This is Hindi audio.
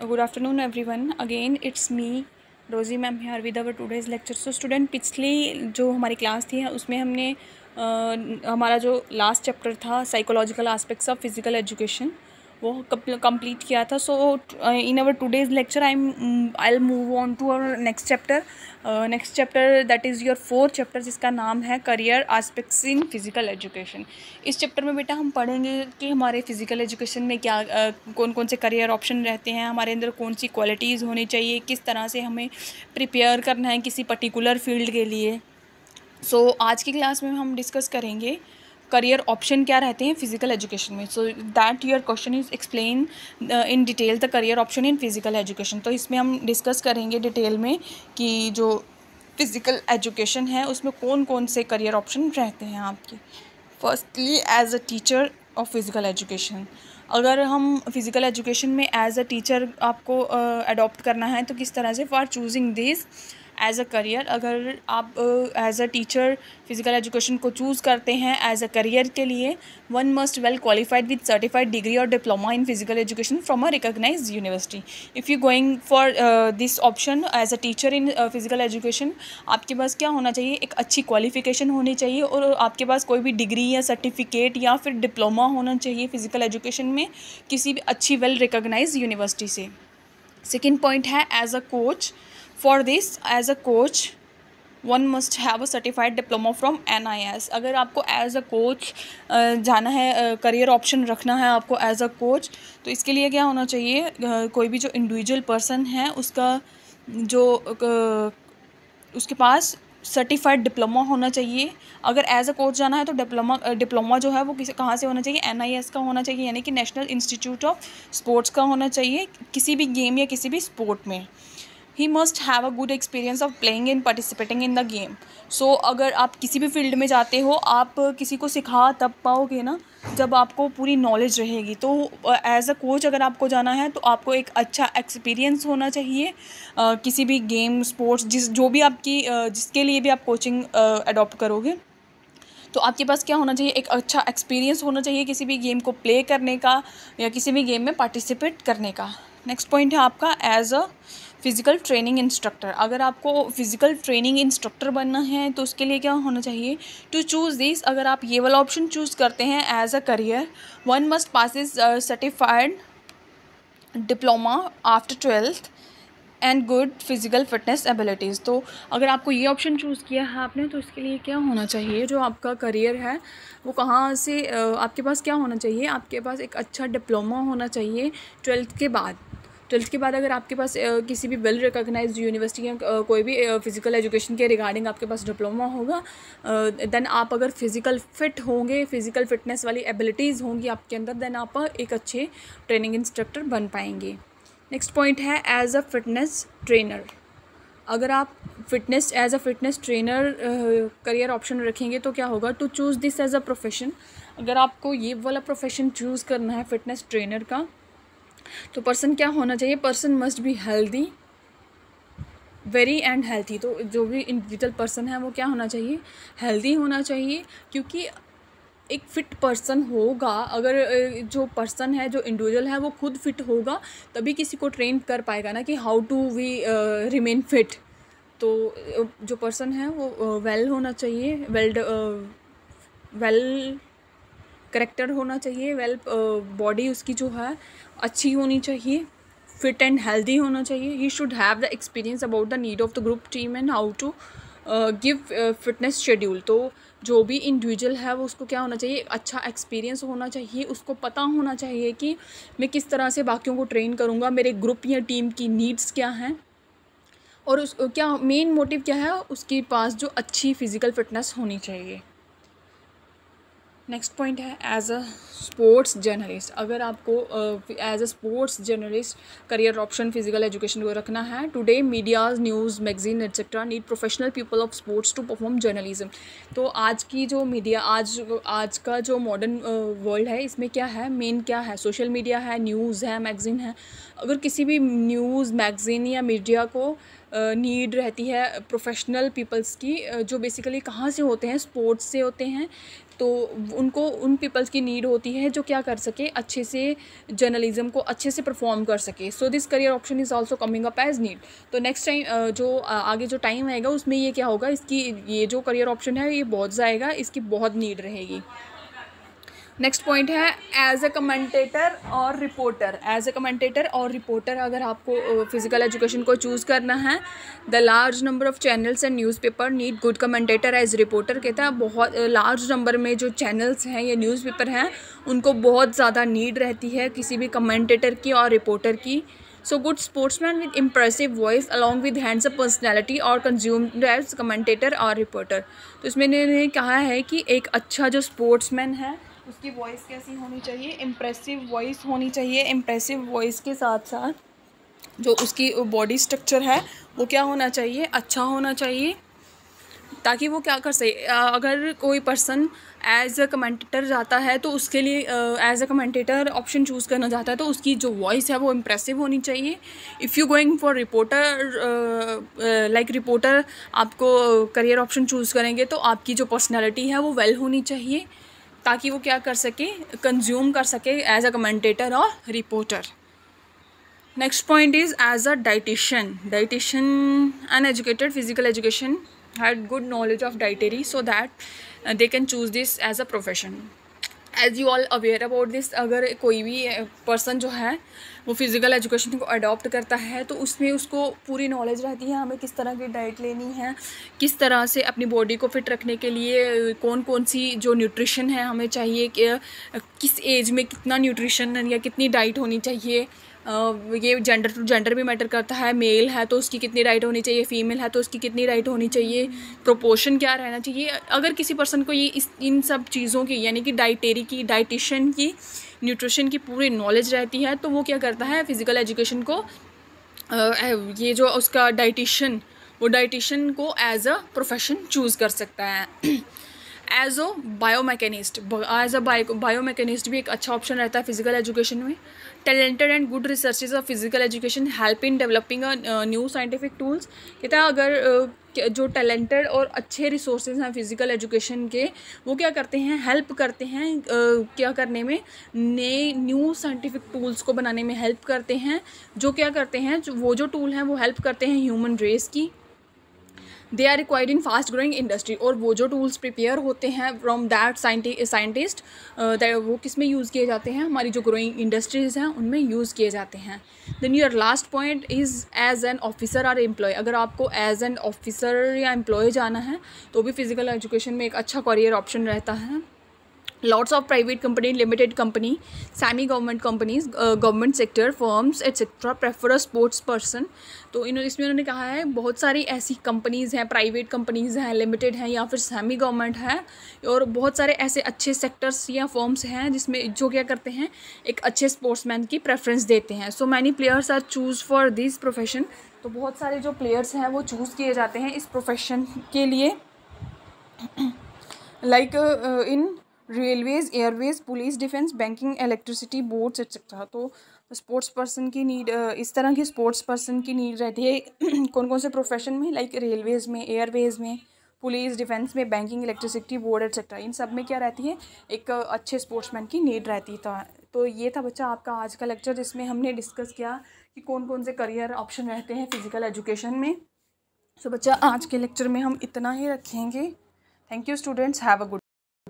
Good afternoon everyone. Again it's me Rosie ma'am here with our today's lecture. So student पिछली जो हमारी क्लास थी उसमें हमने हमारा जो लास्ट चैप्टर था psychological aspects of physical education वो कंप्लीट किया था. So in our today's lecture I will move on to our next chapter that is your 4th chapter जिसका नाम है career aspects in physical education. इस चैप्टर में बेटा हम पढ़ेंगे कि हमारे फिजिकल एजुकेशन में क्या कौन कौन से करियर ऑप्शन रहते हैं, हमारे अंदर कौन सी क्वालिटीज़ होनी चाहिए, किस तरह से हमें प्रिपेयर करना है किसी पर्टिकुलर फील्ड के लिए. सो आज की क्लास में हम डिस्कस करेंगे करियर ऑप्शन क्या रहते हैं फिजिकल एजुकेशन में. So that your question is explain in detail the career option in physical education. तो इसमें हम डिस्कस करेंगे डिटेल में कि जो फिजिकल एजुकेशन है उसमें कौन कौन से करियर ऑप्शन रहते हैं आपके. Firstly as a teacher of physical education. अगर हम फिज़िकल एजुकेशन में एज अ टीचर आपको अडॉप्ट करना है तो किस तरह से for choosing this as a career. अगर आप as a teacher physical education को चूज़ करते हैं एज अ करियर के लिए, one must well qualified with certified degree और diploma in physical education from a recognised university. If you going for this option as a teacher in physical education, आपके पास क्या होना चाहिए, एक अच्छी क्वालिफिकेशन होनी चाहिए और आपके पास कोई भी डिग्री या सर्टिफिकेट या फिर डिप्लोमा होना चाहिए फिज़िकल एजुकेशन में किसी भी अच्छी वेल रिकॉग्नाइज्ड यूनिवर्सिटी से. सेकेंड पॉइंट है as a coach. For this as a coach one must have a certified diploma from NIS. अगर आपको एज अ कोच जाना है, करियर ऑप्शन रखना है आपको एज अ कोच, तो इसके लिए क्या होना चाहिए, कोई भी जो इंडिविजुअल पर्सन है उसका जो उसके पास सर्टिफाइड डिप्लोमा होना चाहिए. अगर एज अ कोच जाना है तो डिप्लोमा जो है वो कहाँ से होना चाहिए, NIS का होना चाहिए, यानी कि नेशनल इंस्टीट्यूट ऑफ स्पोर्ट्स का होना चाहिए किसी भी गेम या किसी भी स्पोर्ट में. He must have a good experience of playing and participating in the game. So अगर आप किसी भी फील्ड में जाते हो, आप किसी को सिखा तब पाओगे ना जब आपको पूरी नॉलेज रहेगी. तो एज अ कोच अगर आपको जाना है तो आपको एक अच्छा एक्सपीरियंस होना चाहिए किसी भी गेम स्पोर्ट्स जो भी आपकी जिसके लिए भी आप कोचिंग अडॉप्ट करोगे, तो आपके पास क्या होना चाहिए, एक अच्छा एक्सपीरियंस होना चाहिए किसी भी गेम को प्ले करने का या किसी भी गेम में पार्टिसिपेट करने का. नेक्स्ट पॉइंट है आपका as a physical training instructor. अगर आपको फिज़िकल ट्रेनिंग इंस्ट्रक्टर बनना है तो उसके लिए क्या होना चाहिए, टू चूज़ दिस. अगर आप ये वाला ऑप्शन चूज़ करते हैं as a career, one must pass is certified diploma after 12th and good physical fitness abilities. तो अगर आपको ये ऑप्शन चूज़ किया है आपने, तो इसके लिए क्या होना चाहिए, जो आपका करियर है वो कहाँ से आपके पास क्या होना चाहिए, आपके पास एक अच्छा डिप्लोमा होना चाहिए 12th के बाद. 12th के बाद अगर आपके पास किसी भी वेल रिकॉग्नाइज्ड यूनिवर्सिटी या कोई भी फिज़िकल एजुकेशन के रिगार्डिंग आपके पास डिप्लोमा होगा, देन आप अगर फिज़िकल फिट होंगे, फिज़िकल फिटनेस वाली एबिलिटीज़ होंगी आपके अंदर, देन आप एक अच्छे ट्रेनिंग इंस्ट्रक्टर बन पाएंगे. नेक्स्ट पॉइंट है एज अ फिटनेस ट्रेनर. अगर आप as a fitness trainer career option रखेंगे तो क्या होगा, to choose this as a profession. अगर आपको ये वाला प्रोफेशन चूज़ करना है फिटनेस ट्रेनर का, तो पर्सन क्या होना चाहिए, person must be healthy, very and healthy. तो जो भी इंडिविजुअल पर्सन है वो क्या होना चाहिए, हेल्दी होना चाहिए. क्योंकि एक फ़िट पर्सन होगा, अगर जो पर्सन है, जो इंडिविजुअल है वो खुद फिट होगा तभी किसी को ट्रेन कर पाएगा ना कि how to we remain fit. तो जो पर्सन है वो वेल होना चाहिए, वेल करेक्टर होना चाहिए, वेल बॉडी उसकी जो है अच्छी होनी चाहिए, फिट एंड हेल्दी होना चाहिए. He should have the experience about the need of the group team and how to give fitness schedule. तो जो भी इंडिविजुअल है वो उसको क्या होना चाहिए, अच्छा एक्सपीरियंस होना चाहिए, उसको पता होना चाहिए कि मैं किस तरह से बाकियों को ट्रेन करूँगा, मेरे ग्रुप या टीम की नीड्स क्या हैं और उस क्या मेन मोटिव क्या है, उसके पास जो अच्छी फिज़िकल फिटनेस होनी चाहिए. नेक्स्ट पॉइंट है एज अ स्पोर्ट्स जर्नलिस्ट. अगर आपको as a sports journalist career option physical education को रखना है, today medias news magazine etcetera need professional people of sports to perform journalism. तो आज की जो मीडिया आज का जो मॉडर्न वर्ल्ड है, इसमें क्या है, मेन क्या है, सोशल मीडिया है, न्यूज़ है, मैगज़ीन है. अगर किसी भी न्यूज़ मैगज़ीन या मीडिया को नीड रहती है प्रोफेशनल पीपल्स की, जो बेसिकली कहाँ से होते हैं, स्पोर्ट्स से होते हैं, तो उनको उन पीपल्स की नीड होती है जो क्या कर सके, अच्छे से जर्नलिज्म को अच्छे से परफॉर्म कर सके। So this career option is also coming up as need. तो नेक्स्ट टाइम जो आगे जो टाइम आएगा उसमें ये क्या होगा, इसकी ये जो करियर ऑप्शन है ये बहुत जाएगा, इसकी बहुत नीड रहेगी। नेक्स्ट पॉइंट है एज अ कमेंटेटर और रिपोर्टर। एज अ कमेंटेटर और रिपोर्टर अगर आपको फिजिकल एजुकेशन को चूज़ करना है, the large number of channels and newspaper need good commentator as reporter. कहता है बहुत लार्ज नंबर में जो चैनल्स हैं या न्यूज़पेपर हैं उनको बहुत ज़्यादा नीड रहती है किसी भी कमेंटेटर की और रिपोर्टर की। So good sportsman with impressive voice along with handsome personality और कंज्यूम्ड एज कमेंटेटर और रिपोर्टर। तो इसमें इन्होंने कहा है कि एक अच्छा जो स्पोर्ट्समैन है उसकी वॉइस कैसी होनी चाहिए, इम्प्रेसिव वॉइस होनी चाहिए। इम्प्रेसिव वॉइस के साथ साथ जो उसकी बॉडी स्ट्रक्चर है वो क्या होना चाहिए, अच्छा होना चाहिए, ताकि वो क्या कर सके। अगर कोई पर्सन एज अ कमेंटेटर जाता है तो उसके लिए as a commentator option choose करना चाहता है तो उसकी जो वॉइस है वो इम्प्रेसिव होनी चाहिए। If you going for reporter, like reporter आपको करियर ऑप्शन चूज़ करेंगे तो आपकी जो पर्सनैलिटी है वो वेल होनी चाहिए, ताकि वो क्या कर सके, कंज्यूम कर सके एज अ कमेंटेटर और reporter. Next point is as a dietician. Dietician uneducated physical education had good knowledge of dietary so that they can choose this as a profession. As you all aware about this, अगर कोई भी पर्सन जो है वो फिज़िकल एजुकेशन को अडॉप्ट करता है तो उसमें उसको पूरी नॉलेज रहती है हमें किस तरह की डाइट लेनी है, किस तरह से अपनी बॉडी को फिट रखने के लिए कौन कौन सी जो न्यूट्रिशन है हमें चाहिए, कि किस एज में कितना न्यूट्रिशन या कितनी डाइट होनी चाहिए। ये जेंडर टू जेंडर भी मैटर करता है, मेल है तो उसकी कितनी डाइट होनी चाहिए, फीमेल है तो उसकी कितनी डाइट होनी चाहिए, प्रोपोर्शन क्या रहना चाहिए। अगर किसी पर्सन को ये इन सब चीज़ों की यानी कि डाइटेरी की, डाइटिशियन की, न्यूट्रिशन की पूरी नॉलेज रहती है तो वो क्या करता है फिज़िकल एजुकेशन को, ये जो उसका डाइटिशियन, वो डाइटिशियन को एज अ प्रोफेशन चूज़ कर सकता है। एज अ बायोमैकेनिस्ट, एज अ बायोमैकेनिस्ट भी एक अच्छा ऑप्शन रहता है फिजिकल एजुकेशन में। Talented and good researches of physical education help in developing a new scientific tools. कहता है अगर जो टैलेंटेड और अच्छे रिसोर्सेज हैं फिजिकल एजुकेशन के, वो क्या करते हैं, हेल्प करते हैं क्या करने में, नए न्यू साइंटिफिक टूल्स को बनाने में हेल्प करते हैं। जो क्या करते हैं, वो जो टूल हैं वो हेल्प करते हैं ह्यूमन रेस की। They are required in fast growing industry, और वो जो टूल्स प्रिपेयर होते हैं फ्रॉम दैट साइंटिस्ट वो किस में यूज़ किए जाते हैं, हमारी जो ग्रोइंग इंडस्ट्रीज़ हैं उनमें यूज़ किए जाते हैं। Then your last point is as an officer और एम्प्लॉय। अगर आपको एज एन ऑफिसर या एम्प्लॉय जाना है तो भी फिजिकल एजुकेशन में एक अच्छा करियर ऑप्शन रहता है। Lots of private company, limited company, semi-government companies, government sector firms etc. prefer a sports person। तो इसमें उन्होंने कहा है बहुत सारी ऐसी कंपनीज़ हैं, प्राइवेट कंपनीज़ हैं, लिमिटेड हैं या फिर सेमी गवर्नमेंट है, और बहुत सारे ऐसे अच्छे सेक्टर्स या फर्म्स हैं जिसमें जो क्या करते हैं एक अच्छे स्पोर्ट्समैन की प्रेफरेंस देते हैं। So many players are choose for this profession. तो बहुत सारे जो प्लेयर्स हैं वो चूज़ किए जाते हैं इस प्रोफेशन के लिए, like in railways, Airways, police, defence, banking, electricity boards etcetera. तो स्पोर्ट्स पर्सन की नीड, इस तरह की स्पोर्ट्स पर्सन की नीड रहती है कौन कौन से प्रोफेशन में, लाइक रेलवेज़ में, एयरवेज में, पुलिस, डिफेंस में, बैंकिंग, इलेक्ट्रिसिटी बोर्ड एक्सेट्रा। इन सब में क्या रहती है, एक अच्छे स्पोर्ट्समैन की नीड रहती है। तो ये था बच्चा आपका आज का लेक्चर, जिसमें हमने डिस्कस किया कि कौन कौन से करियर ऑप्शन रहते हैं फिजिकल एजुकेशन में। सो बच्चा आज के लेक्चर में हम इतना ही रखेंगे। Thank you students, have a good